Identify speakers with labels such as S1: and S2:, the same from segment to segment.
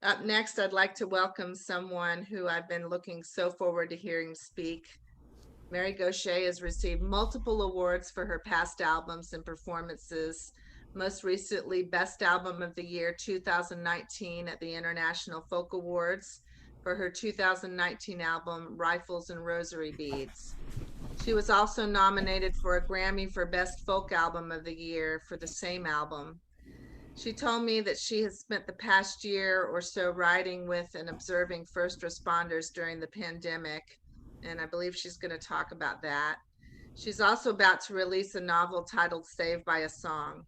S1: Up next, I'd like to welcome someone who I've been looking so forward to hearing speak. Mary Gauthier has received multiple awards for her past albums and performances, most recently Best Album of the Year 2019 at the International Folk Awards for her 2019 album Rifles and Rosary Beads. She was also nominated for a Grammy for Best Folk Album of the Year for the same album. She told me that she has spent the past year or so riding with and observing first responders during the pandemic, and I believe she's going to talk about that. She's also about to release a novel titled Saved by a Song.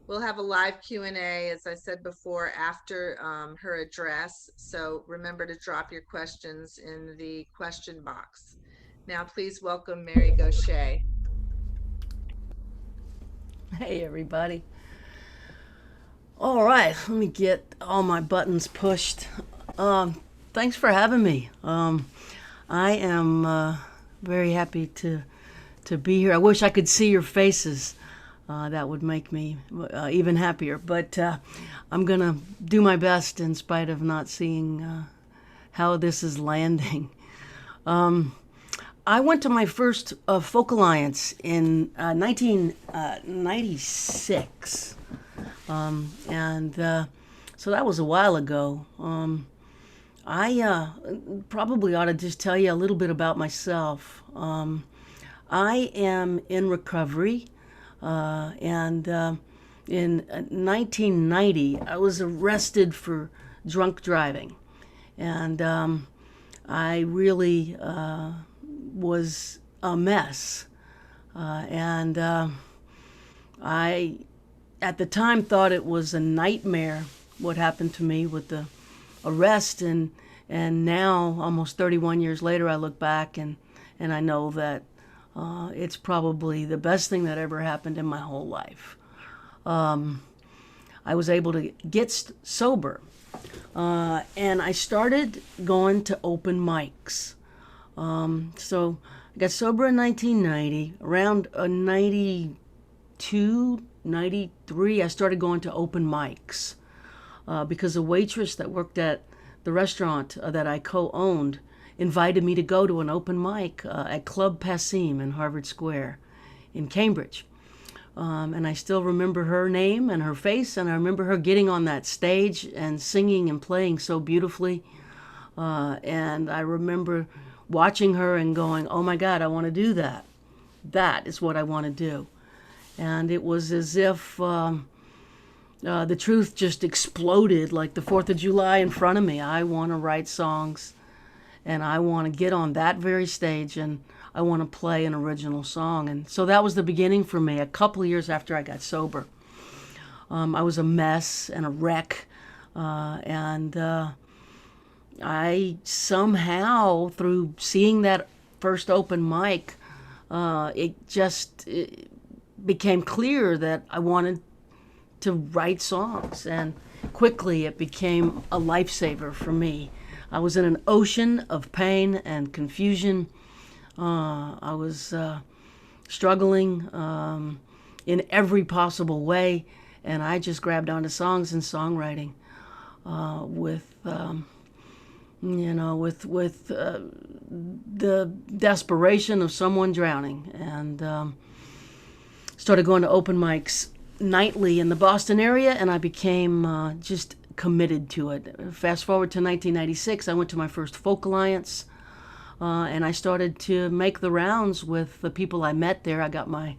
S1: We'll have a live Q&A, as I said before, after her address, so remember to drop your questions in the question box. Now, please welcome Mary Gauthier.
S2: Hey, everybody. All right, let me get all my buttons pushed. Thanks for having me. I am very happy to be here. I wish I could see your faces. That would make me even happier. But I'm going to do my best in spite of not seeing how this is landing. I went to my first Folk Alliance in 1996. So that was a while ago. I probably ought to just tell you a little bit about myself. I am in recovery, and in 1990, I was arrested for drunk driving, and I really was a mess, and I at the time thought it was a nightmare what happened to me with the arrest, and now almost 31 years later I look back and I know that it's probably the best thing that ever happened in my whole life. I was able to get sober, and I started going to open mics. So I got sober in 1990. Around 92, 93, I started going to open mics because a waitress that worked at the restaurant that I co-owned invited me to go to an open mic at Club Passim in Harvard Square in Cambridge. And I still remember her name and her face, and I remember her getting on that stage and singing and playing so beautifully. And I remember watching her and going, oh my God, I want to do that. That is what I want to do. And it was as if the truth just exploded like the 4th of July in front of me. I want to write songs, and I want to get on that very stage, and I want to play an original song. And so that was the beginning for me, a couple of years after I got sober. I was a mess and a wreck, and I somehow, through seeing that first open mic, it became clear that I wanted to write songs, and quickly it became a lifesaver for me. I was in an ocean of pain and confusion. I was struggling in every possible way, and I just grabbed onto songs and songwriting with the desperation of someone drowning, and started going to open mics nightly in the Boston area, and I became just committed to it. Fast forward to 1996, I went to my first Folk Alliance, and I started to make the rounds with the people I met there. I got my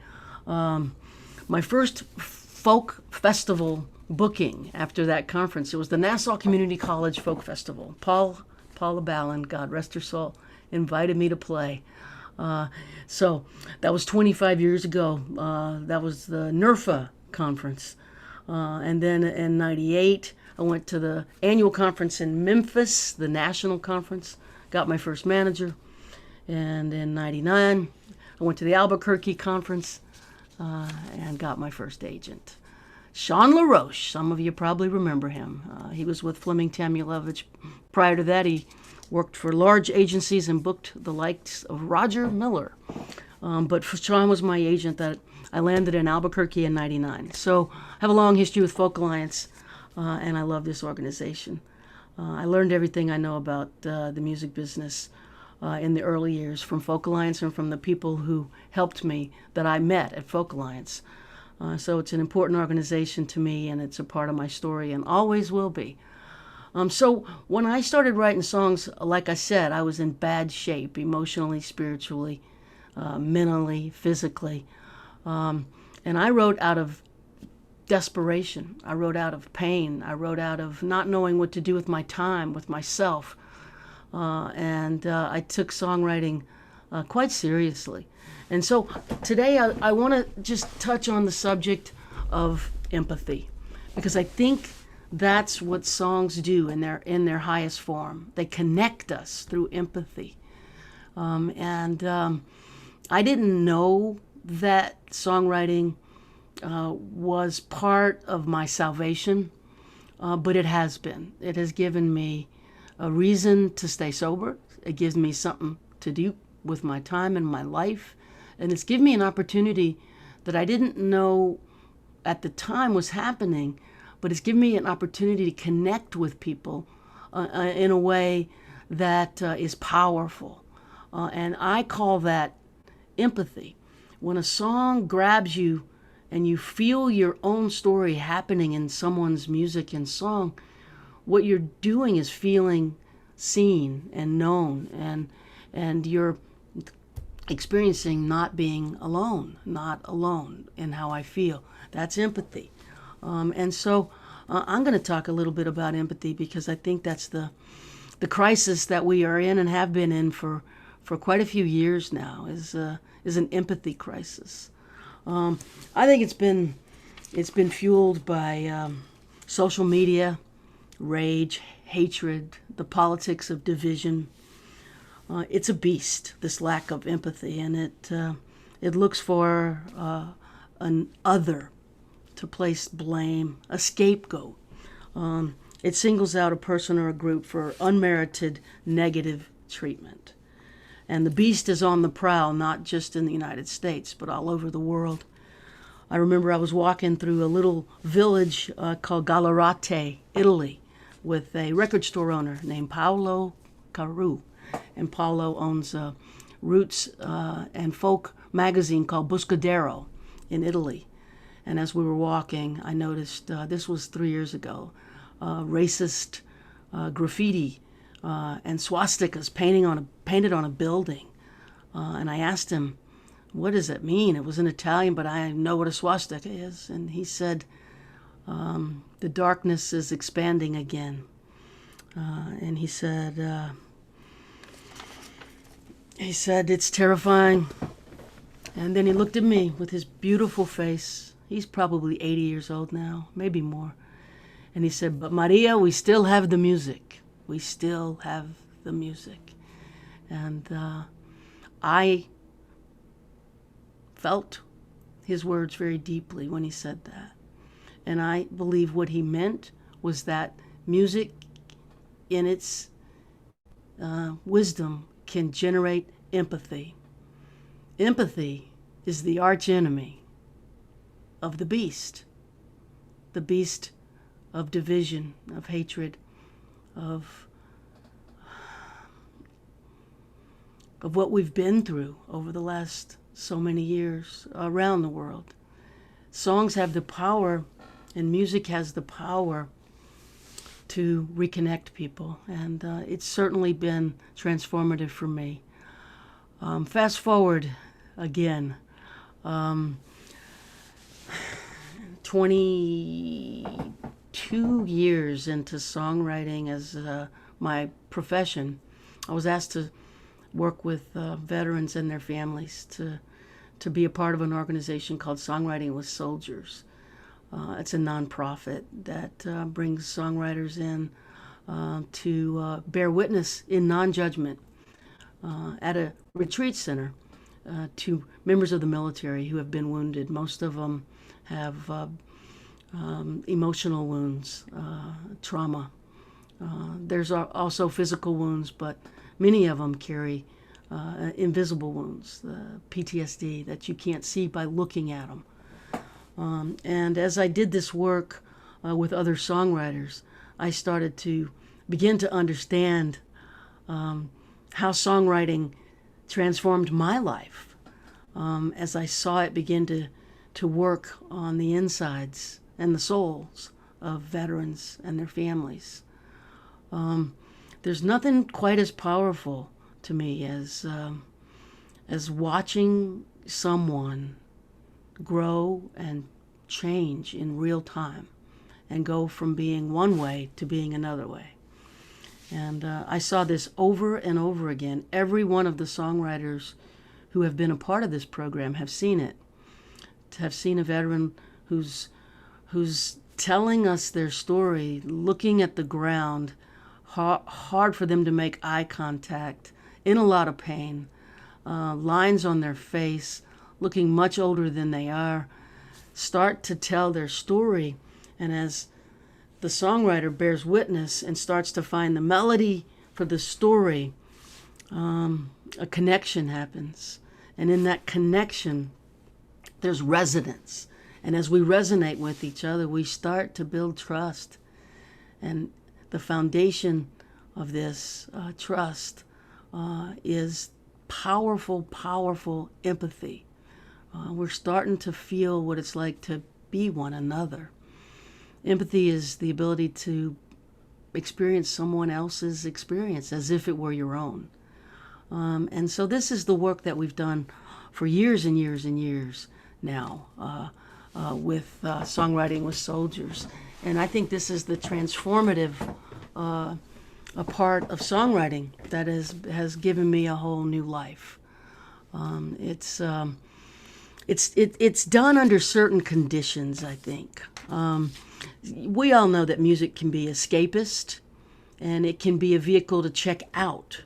S2: first folk festival booking after that conference. It was the Nassau Community College Folk Festival. Paula Ballin, God rest her soul, invited me to play. So that was 25 years ago. That was the NERFA conference. And then in 98, I went to the annual conference in Memphis, the national conference, got my first manager. And in 99, I went to the Albuquerque conference and got my first agent. Sean LaRoche, some of you probably remember him. He was with Fleming Tamulovich. Prior to that, he worked for large agencies and booked the likes of Roger Miller. But Sean was my agent that I landed in Albuquerque in 99. So I have a long history with Folk Alliance, and I love this organization. I learned everything I know about the music business in the early years from Folk Alliance and from the people who helped me that I met at Folk Alliance. So it's an important organization to me, and it's a part of my story and always will be. So when I started writing songs, like I said, I was in bad shape emotionally, spiritually, mentally, physically. And I wrote out of desperation. I wrote out of pain. I wrote out of not knowing what to do with my time, with myself. And I took songwriting quite seriously. And so today I want to just touch on the subject of empathy, because I think that's what songs do in their highest form. They connect us through empathy. I didn't know that songwriting was part of my salvation, but it has been. It has given me a reason to stay sober. It gives me something to do with my time and my life. And it's given me an opportunity that I didn't know at the time was happening, but it's given me an opportunity to connect with people in a way that is powerful. And I call that empathy. When a song grabs you and you feel your own story happening in someone's music and song, what you're doing is feeling seen and known, and you're experiencing not being alone, not alone in how I feel. That's empathy. And so I'm going to talk a little bit about empathy, because I think that's the crisis that we are in and have been in for quite a few years now, is an empathy crisis. I think it's been fueled by social media, rage, hatred, the politics of division. It's a beast, this lack of empathy, and it looks for an other to place blame, a scapegoat. It singles out a person or a group for unmerited negative treatment. And the beast is on the prowl, not just in the United States, but all over the world. I remember I was walking through a little village called Gallarate, Italy, with a record store owner named Paolo Caru. And Paolo owns a roots and folk magazine called Buscadero in Italy. And as we were walking, I noticed, this was 3 years ago, racist graffiti and swastikas painted on a building. And I asked him, what does it mean? It was in Italian, but I know what a swastika is. And he said, the darkness is expanding again. And he said, it's terrifying. And then he looked at me with his beautiful face. He's probably 80 years old now, maybe more. And he said, but Maria, we still have the music. We still have the music. And I felt his words very deeply when he said that. And I believe what he meant was that music in its wisdom can generate empathy. Empathy is the arch enemy of the beast of division, of hatred, of what we've been through over the last so many years around the world. Songs have the power, and music has the power to reconnect people, and it's certainly been transformative for me. Fast forward again, 22 years into songwriting as my profession, I was asked to work with veterans and their families to be a part of an organization called Songwriting with Soldiers. It's a nonprofit that brings songwriters in to bear witness in non-judgment at a retreat center to members of the military who have been wounded. Most of them have emotional wounds, trauma. There's also physical wounds, but many of them carry invisible wounds, PTSD, that you can't see by looking at them. And as I did this work with other songwriters, I started to begin to understand how songwriting transformed my life as I saw it begin to work on the insides and the souls of veterans and their families. There's nothing quite as powerful to me as watching someone grow and change in real time and go from being one way to being another way. And I saw this over and over again. Every one of the songwriters who have been a part of this program have seen it. Have seen a veteran who's telling us their story, looking at the ground, hard for them to make eye contact, in a lot of pain, lines on their face, looking much older than they are, start to tell their story. And as the songwriter bears witness and starts to find the melody for the story, a connection happens. And in that connection, there's resonance. And as we resonate with each other, we start to build trust. And the foundation of this trust is powerful, powerful empathy. We're starting to feel what it's like to be one another. Empathy is the ability to experience someone else's experience as if it were your own. And so this is the work that we've done for years and years and years now with Songwriting with Soldiers. And I think this is the transformative a part of songwriting that has given me a whole new life. It's done under certain conditions, I think. We all know that music can be escapist, and it can be a vehicle to check out.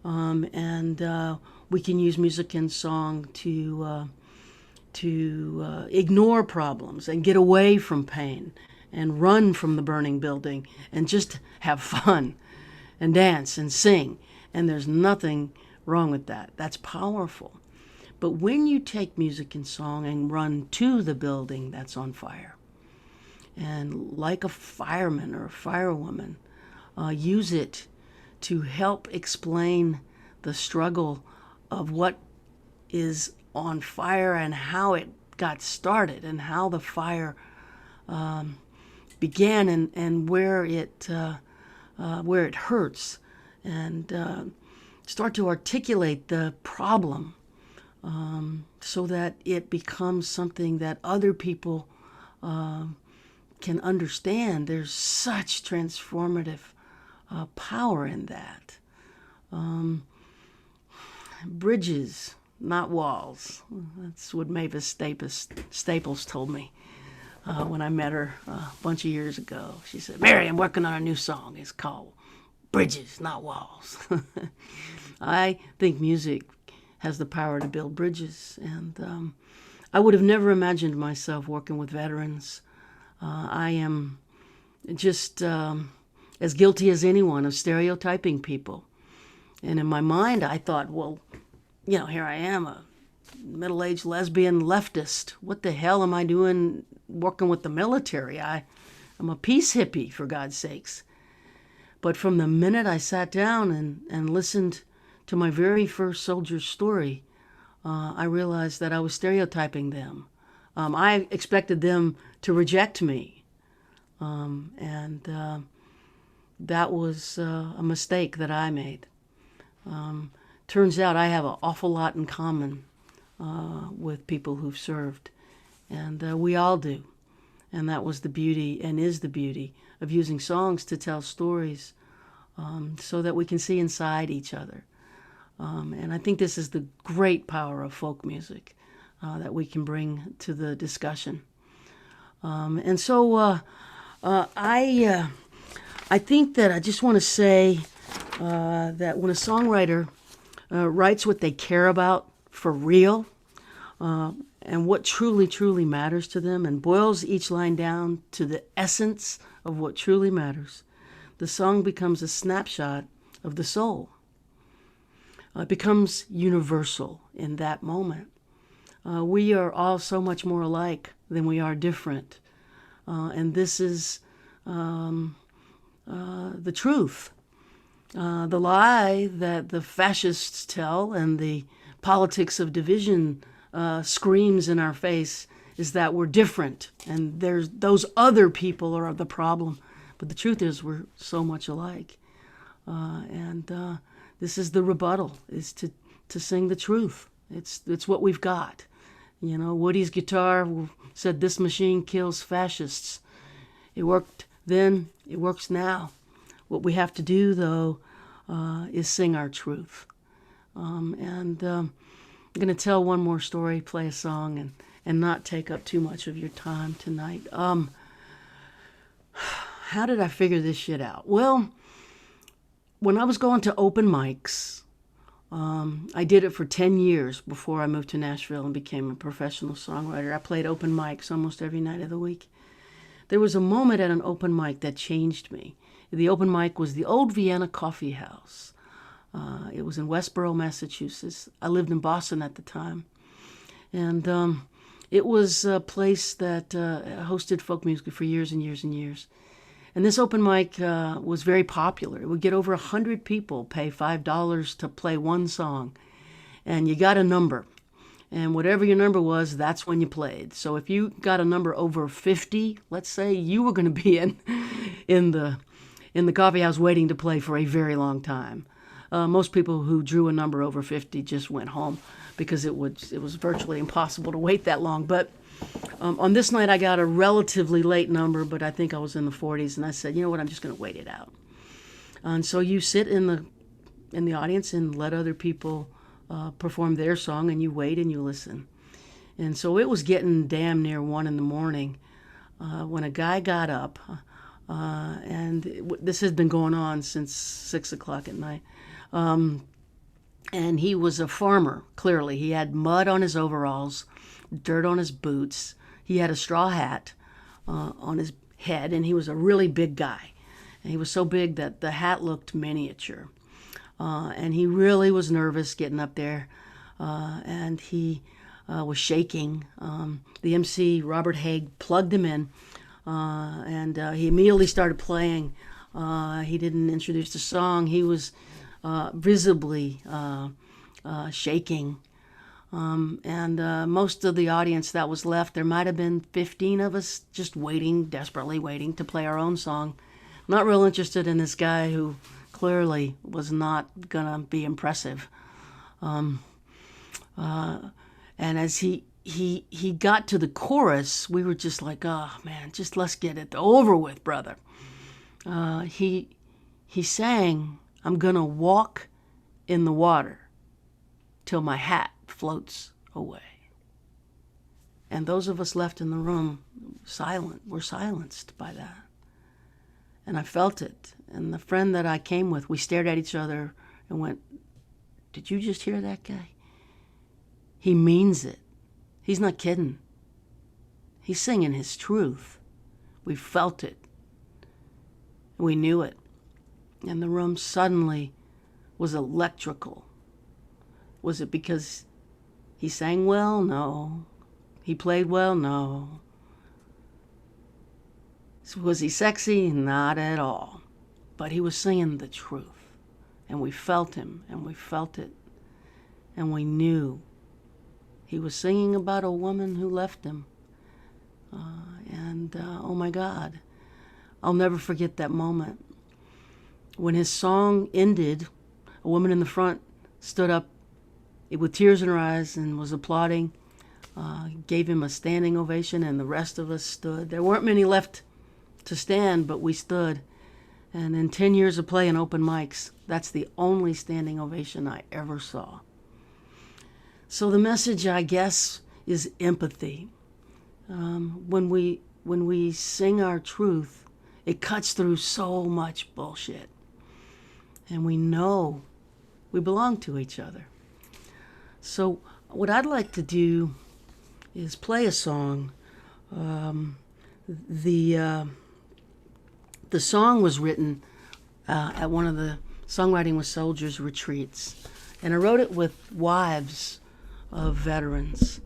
S2: And we can use music and song to ignore problems and get away from pain and run from the burning building and just have fun and dance and sing. And there's nothing wrong with that. That's powerful. But when you take music and song and run to the building that's on fire, and like a fireman or a firewoman, use it to help explain the struggle of what is on fire and how it got started and how the fire began and where it hurts, and start to articulate the problem so that it becomes something that other people can understand. There's such transformative power in that. Bridges, not walls. That's what Mavis Staples told me when I met her a bunch of years ago. She said, "Mary, I'm working on a new song. It's called Bridges, Not Walls." I think music has the power to build bridges, and I would have never imagined myself working with veterans. I am just as guilty as anyone of stereotyping people. And in my mind, I thought, well, here I am, a middle-aged lesbian leftist. What the hell am I doing working with the military? I'm a peace hippie, for God's sakes. But from the minute I sat down and listened to my very first soldier's story, I realized that I was stereotyping them. I expected them to reject me. And that was a mistake that I made. Turns out I have an awful lot in common with people who've served. And we all do. And that was the beauty, and is the beauty, of using songs to tell stories so that we can see inside each other. And I think this is the great power of folk music that we can bring to the discussion. And so I think that I just want to say that when a songwriter writes what they care about for real, and what truly, truly matters to them, and boils each line down to the essence of what truly matters, the song becomes a snapshot of the soul. It becomes universal in that moment. We are all so much more alike than we are different. And this is the truth. The lie that the fascists tell and the politics of division screams in our face is that we're different and there's those other people are the problem. But the truth is we're so much alike. And this is the rebuttal, is to sing the truth. It's what we've got. You know, Woody's guitar said, "This machine kills fascists." It worked then, it works now. What we have to do, though, is sing our truth. And I'm going to tell one more story, play a song, and not take up too much of your time tonight. How did I figure this shit out? Well, when I was going to open mics, I did it for 10 years before I moved to Nashville and became a professional songwriter. I played open mics almost every night of the week. There was a moment at an open mic that changed me. The open mic was the Old Vienna Coffee House. It was in Westboro, Massachusetts. I lived in Boston at the time. And it was a place that hosted folk music for years and years and years. And this open mic was very popular. It would get over 100 people, pay $5 to play one song. And you got a number. And whatever your number was, that's when you played. So if you got a number over 50, let's say, you were going to be in the coffee house waiting to play for a very long time. Most people who drew a number over 50 just went home because it was virtually impossible to wait that long. But on this night, I got a relatively late number, but I think I was in the 40s, and I said, you know what, I'm just going to wait it out. And so you sit in the audience and let other people perform their song, and you wait and you listen. And so it was getting damn near 1 a.m. When a guy got up, and this has been going on since 6 o'clock at night. And he was a farmer, clearly. He had mud on his overalls, dirt on his boots. He had a straw hat on his head, and he was a really big guy. And he was so big that the hat looked miniature. And he really was nervous getting up there, and he was shaking. The MC, Robert Haig, plugged him in, and he immediately started playing. He didn't introduce the song. He was visibly shaking. And most of the audience that was left, there might have been 15 of us just waiting, desperately waiting to play our own song. Not real interested in this guy who clearly was not gonna be impressive. And as he got to the chorus, we were just like, oh man, just let's get it over with, brother. He sang, "I'm gonna walk in the water till my hat floats away." And those of us left in the room were silenced by that. And I felt it. And the friend that I came with, we stared at each other and went, "Did you just hear that guy? He means it. He's not kidding. He's singing his truth." We felt it. We knew it. And the room suddenly was electrical. Was it because he sang well? No. He played well? No. Was he sexy? Not at all. But he was singing the truth. And we felt him, and we felt it. And we knew he was singing about a woman who left him. Oh my God, I'll never forget that moment. When his song ended, a woman in the front stood up with tears in her eyes and was applauding, gave him a standing ovation, and the rest of us stood. There weren't many left to stand, but we stood. And in 10 years of playing open mics, that's the only standing ovation I ever saw. So the message, I guess, is empathy. When we sing our truth, it cuts through so much bullshit. And we know we belong to each other. So what I'd like to do is play a song. The song was written at one of the Songwriting with Soldiers retreats. And I wrote it with wives of veterans.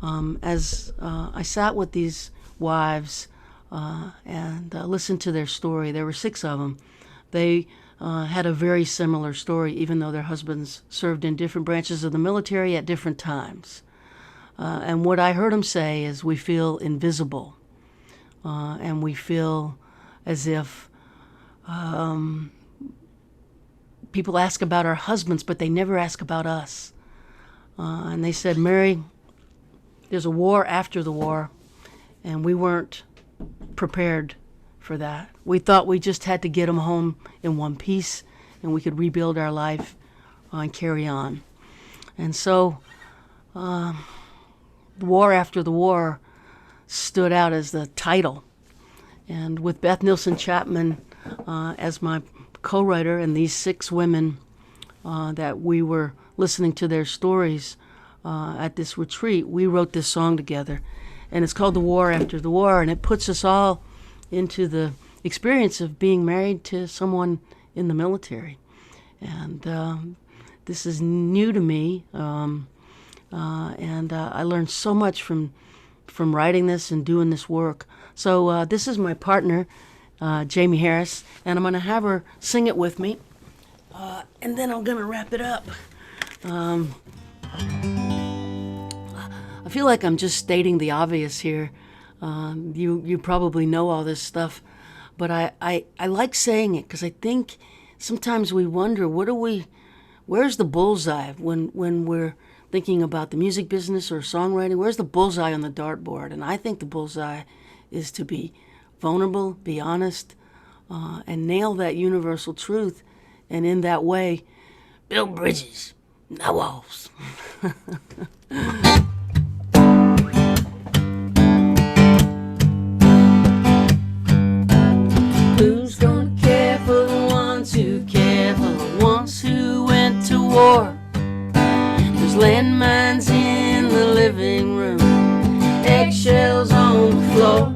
S2: As I sat with these wives, and listened to their story. There were 6 of them. They had a very similar story, even though their husbands served in different branches of the military at different times. And what I heard them say is, we feel invisible, and we feel as if people ask about our husbands, but they never ask about us. And they said, Mary, there's a war after the war, and we weren't prepared for that. We thought we just had to get them home in one piece, and we could rebuild our life and carry on. And so the war after the war stood out as the title. And with Beth Nielsen Chapman as my co-writer, and these 6 women that we were listening to their stories at this retreat, we wrote this song together. And it's called The War After the War, and it puts us all into the experience of being married to someone in the military. And this is new to me, and I learned so much from writing this and doing this work. So this is my partner, Jamie Harris, and I'm going to have her sing it with me, and then I'm going to wrap it up. I feel like I'm just stating the obvious here. You probably know all this stuff, but I like saying it because I think sometimes we wonder, where's the bullseye when we're thinking about the music business or songwriting? Where's the bullseye on the dartboard? And I think the bullseye is to be vulnerable, be honest, and nail that universal truth, and in that way, build bridges, not walls. Who's gonna care for the ones who care for the ones who went to war? There's landmines in the living room, eggshells on the floor.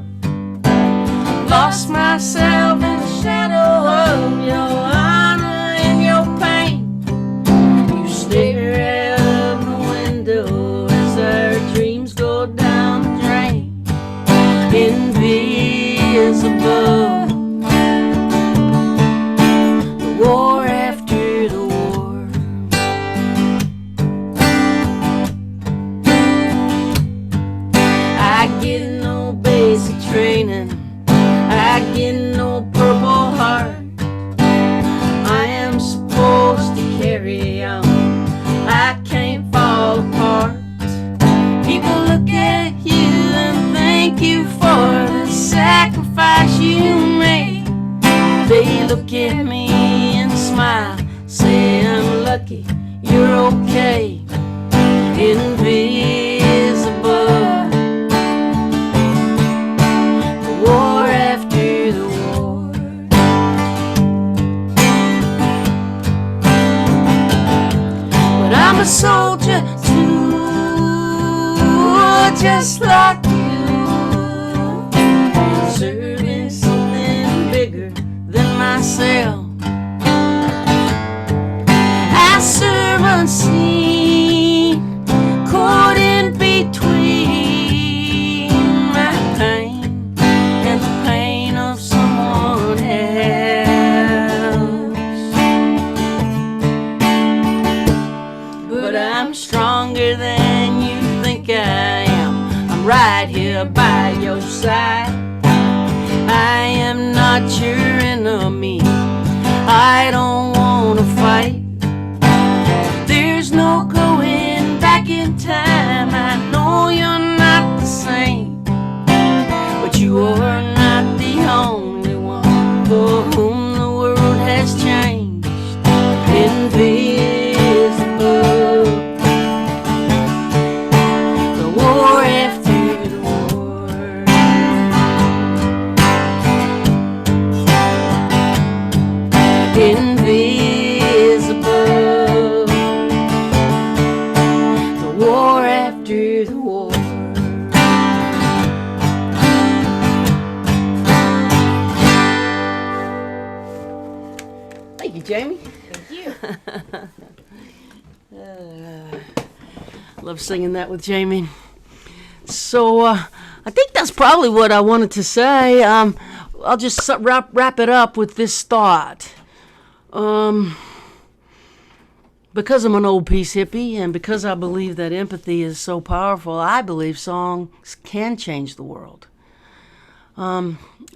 S2: Lost myself in the shadow of your honor and your pain. You stare out the window as our dreams go down the drain. Invisible. War after the war. I get no basic training, I get no purple heart. I am supposed to carry on, I can't fall apart. People look at you and thank you for the sacrifice you made. They look at me and smile, say I'm lucky, you're okay. Invisible. The war after the war. But I'm a soldier too, just like you, serving something bigger than myself. I serve unseen, caught in between my pain and the pain of someone else. But I'm stronger than you think I am. I'm right here by your side. I am not your enemy, I don't wanna fight. There's no going back in time, I know you're not the same, but you are not the only one for whom the world has changed. Invisible. The war after the war. Invisible. The war after the war. Thank you, Jamie.
S1: Thank you.
S2: Love singing that with Jamie. So I think that's probably what I wanted to say. I'll just wrap it up with this thought. Um, because I'm an old peace hippie and because I believe that empathy is so powerful, I believe songs can change the world.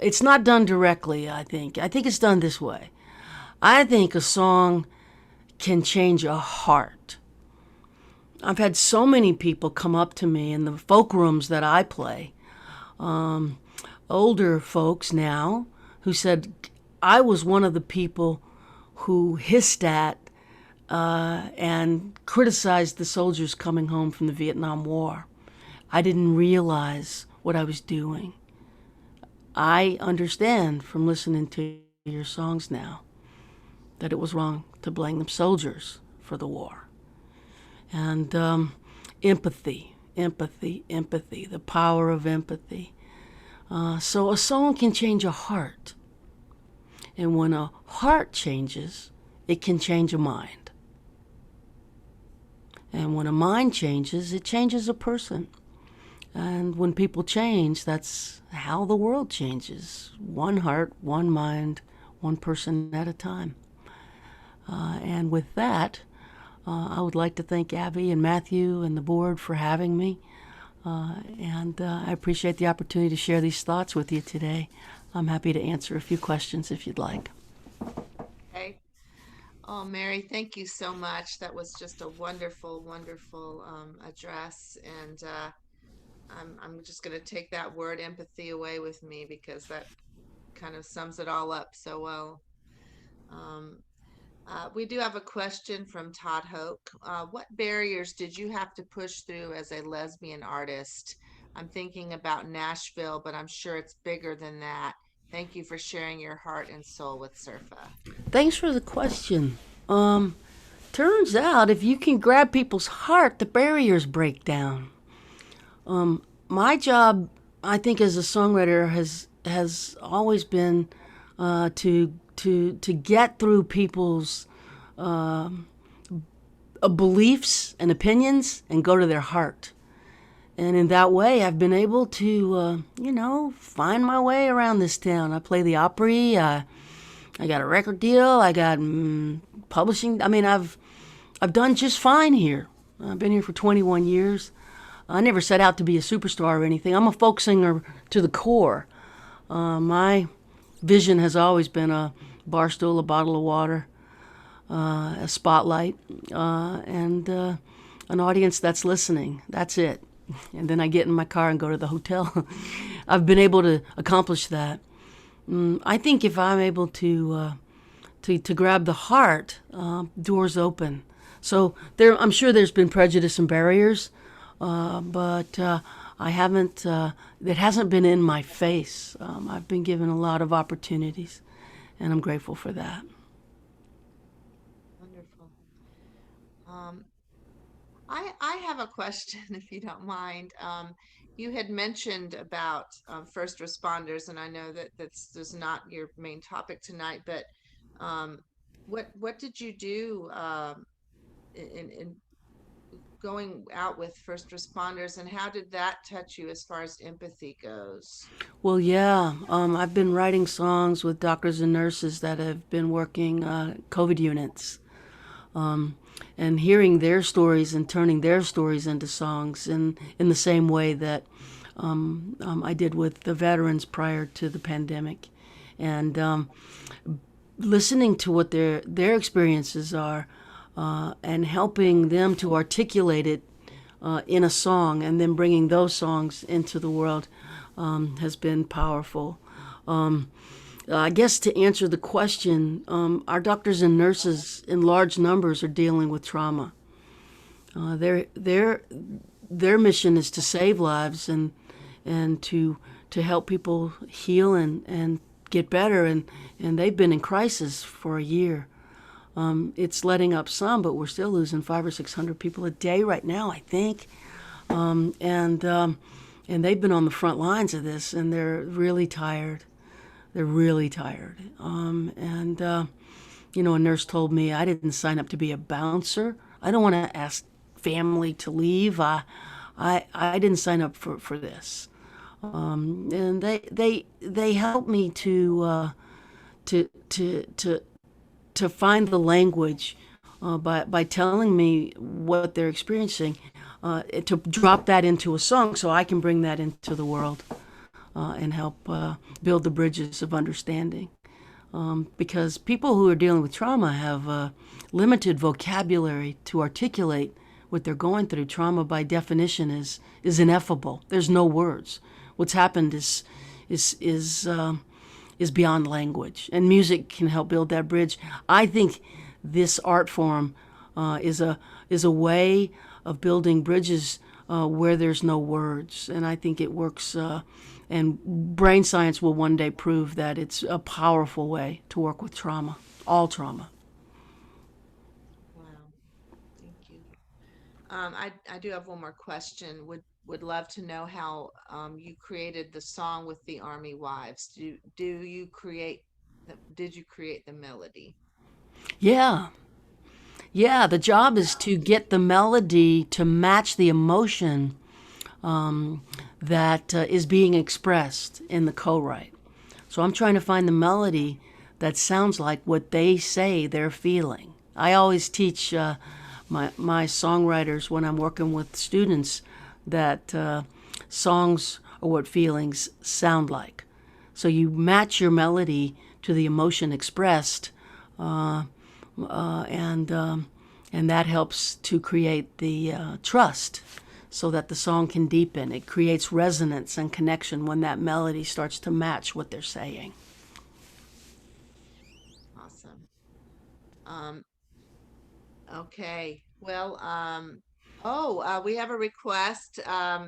S2: It's not done directly, I think. I think it's done this way. I think a song can change a heart. I've had so many people come up to me in the folk rooms that I play, older folks now, who said, I was one of the people who hissed at and criticized the soldiers coming home from the Vietnam War. I didn't realize what I was doing. I understand from listening to your songs now that it was wrong to blame the soldiers for the war. And empathy, the power of empathy. So a song can change a heart. And when a heart changes, it can change a mind. And when a mind changes, it changes a person. And when people change, that's how the world changes. One heart, one mind, one person at a time. And with that, I would like to thank Abby and Matthew and the board for having me. And I appreciate the opportunity to share these thoughts with you today. I'm happy to answer a few questions if you'd like.
S1: Okay. Oh, Mary, thank you so much. That was just a wonderful, wonderful address. And I'm just going to take that word empathy away with me because that kind of sums it all up so well. Um, we do have a question from Todd Hoke. What barriers did you have to push through as a lesbian artist? I'm thinking about Nashville, but I'm sure it's bigger than that. Thank you for sharing your heart and soul with SERFA.
S2: Thanks for the question. Turns out if you can grab people's heart, the barriers break down. My job, I think, as a songwriter has always been to get through people's beliefs and opinions and go to their heart. And in that way, I've been able to, find my way around this town. I play the Opry. I got a record deal. I got publishing. I mean, I've done just fine here. I've been here for 21 years. I never set out to be a superstar or anything. I'm a folk singer to the core. My vision has always been a bar stool, a bottle of water, a spotlight, and an audience that's listening. That's it. And then I get in my car and go to the hotel. I've been able to accomplish that. I think if I'm able to grab the heart, doors open. So I'm sure there's been prejudice and barriers, but I haven't. It hasn't been in my face. I've been given a lot of opportunities, and I'm grateful for that.
S1: Wonderful. Um, I have a question, if you don't mind. You had mentioned about first responders, and I know that that's not your main topic tonight, but um, what did you do in going out with first responders, and how did that touch you as far as empathy goes?
S2: Well, yeah, I've been writing songs with doctors and nurses that have been working COVID units, and hearing their stories and turning their stories into songs in the same way that I did with the veterans prior to the pandemic, and listening to what their experiences are, and helping them to articulate it in a song, and then bringing those songs into the world has been powerful. I guess to answer the question, our doctors and nurses in large numbers are dealing with trauma. Their mission is to save lives and to help people heal and get better, and they've been in crisis for a year. It's letting up some, but we're still losing 500 or 600 people a day right now, I think. And they've been on the front lines of this, and they're really tired. They're really tired. A nurse told me I didn't sign up to be a bouncer. I don't want to ask family to leave. I didn't sign up for this. And they help me to to to to find the language by telling me what they're experiencing, to drop that into a song so I can bring that into the world and help build the bridges of understanding. Because people who are dealing with trauma have limited vocabulary to articulate what they're going through. Trauma, by definition, is ineffable. There's no words. What's happened is beyond language, and music can help build that bridge. I think this art form is a way of building bridges where there's no words, and I think it works. And brain science will one day prove that it's a powerful way to work with trauma, all trauma.
S1: Wow, thank you. I do have one more question. Would love to know how you created the song with the Army Wives. Did you create the melody?
S2: Yeah. Yeah, the job is to get the melody to match the emotion that is being expressed in the co-write. So I'm trying to find the melody that sounds like what they say they're feeling. I always teach my songwriters when I'm working with students that songs are what feelings sound like. So you match your melody to the emotion expressed, and that helps to create the trust so that the song can deepen. It creates resonance and connection when that melody starts to match what they're saying.
S1: Awesome. Um, okay. Well, we have a request.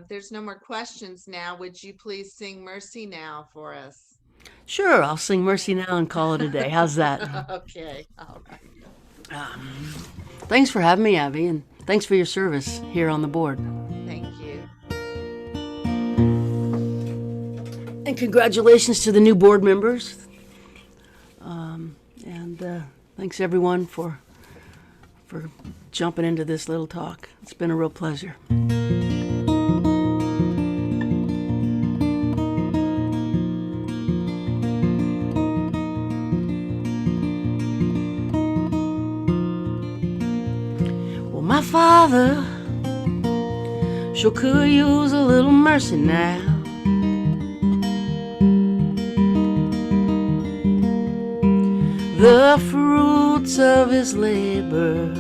S1: There's no more questions now. Would you please sing Mercy Now for us?
S2: Sure, I'll sing Mercy Now and call it a day. How's that?
S1: Okay. All right.
S2: Thanks for having me, Abby, and thanks for your service here on the board.
S1: Thank you.
S2: And congratulations to the new board members. And thanks everyone for jumping into this little talk. It's been a real pleasure. Well, my father sure could use a little mercy now. The fruits of his labor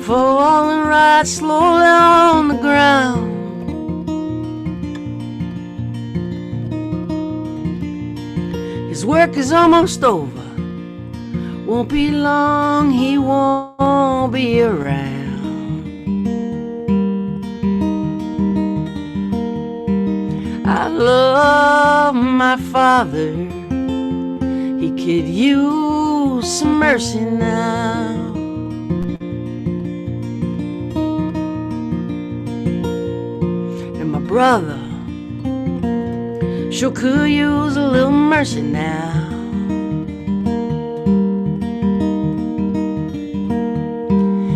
S2: falling right slowly on the ground. His work is almost over. Won't be long, he won't be around. I love my father. He could use some mercy now. And my brother sure could use a little mercy now.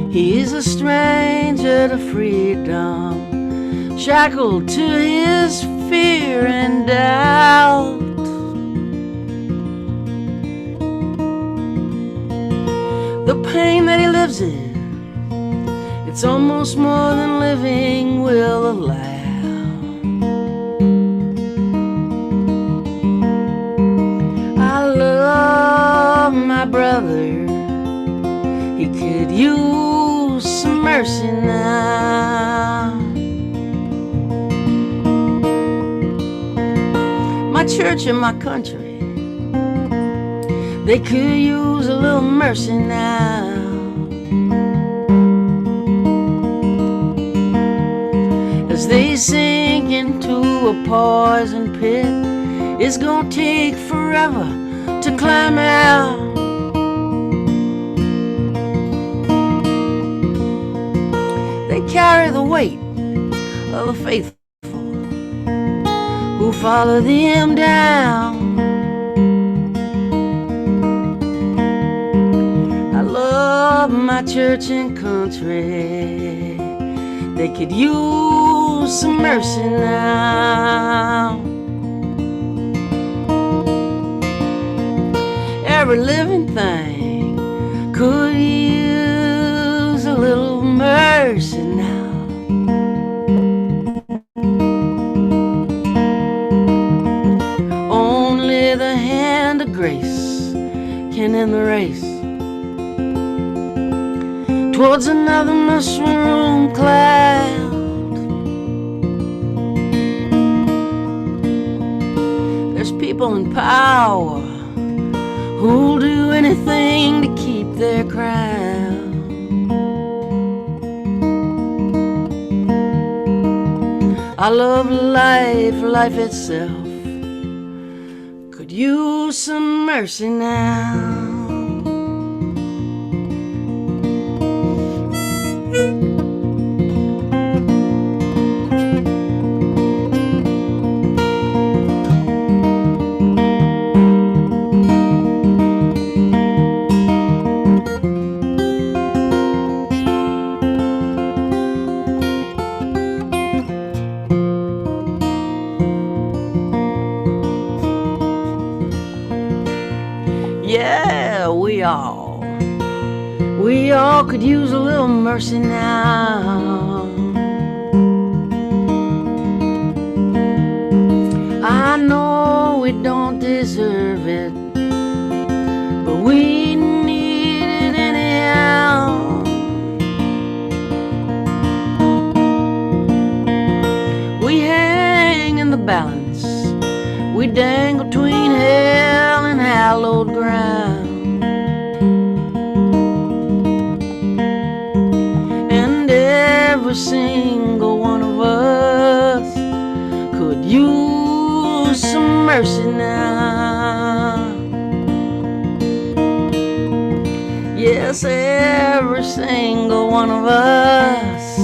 S2: He is a stranger to freedom, shackled to his fear and doubt. The pain that he lives in, it's almost more than living will allow. I love my brother. He could use some mercy now. My church and my country, they could use a little mercy now. As they sink into a poison pit, it's gonna take forever to climb out. They carry the weight of the faithful who follow them down. I love my church and country. They could use use some mercy now. Every living thing could use a little mercy now. Only the hand of grace can end the race towards another mushroom cloud. There's people in power who'll do anything to keep their crown. I love life, life itself could use some mercy now. Yeah, we all could use a little mercy now. I know we don't deserve it, but we need it anyhow. We hang in the balance, we dangle between hell and hallowed ground. And every single one of us could use some mercy now. Yes, every single one of us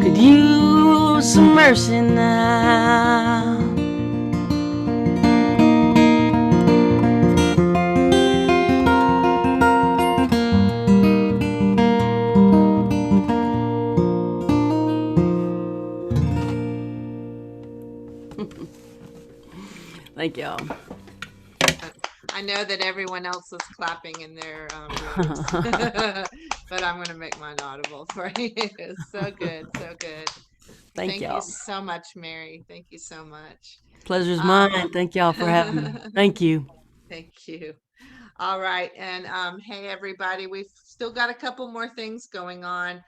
S2: could use some mercy now. Thank y'all.
S1: I know that everyone else was clapping in their rooms, but I'm going to make mine audible for you. So good, so good.
S2: Thank
S1: you
S2: y'all.
S1: so much, Mary. Thank you so much.
S2: Pleasure's mine. Thank y'all for having me. Thank you.
S1: Thank you. All right. And hey, everybody, we've still got a couple more things going on.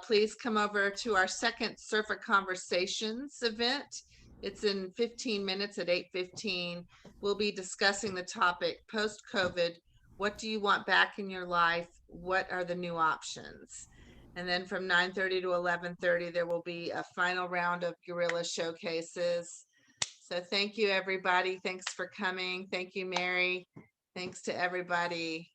S1: Please come over to our second SERFA Conversations event. It's in 15 minutes at 8:15. We'll be discussing the topic post-COVID. What do you want back in your life? What are the new options? And then from 9:30 to 11:30, there will be a final round of guerrilla showcases. So thank you, everybody. Thanks for coming. Thank you, Mary. Thanks to everybody.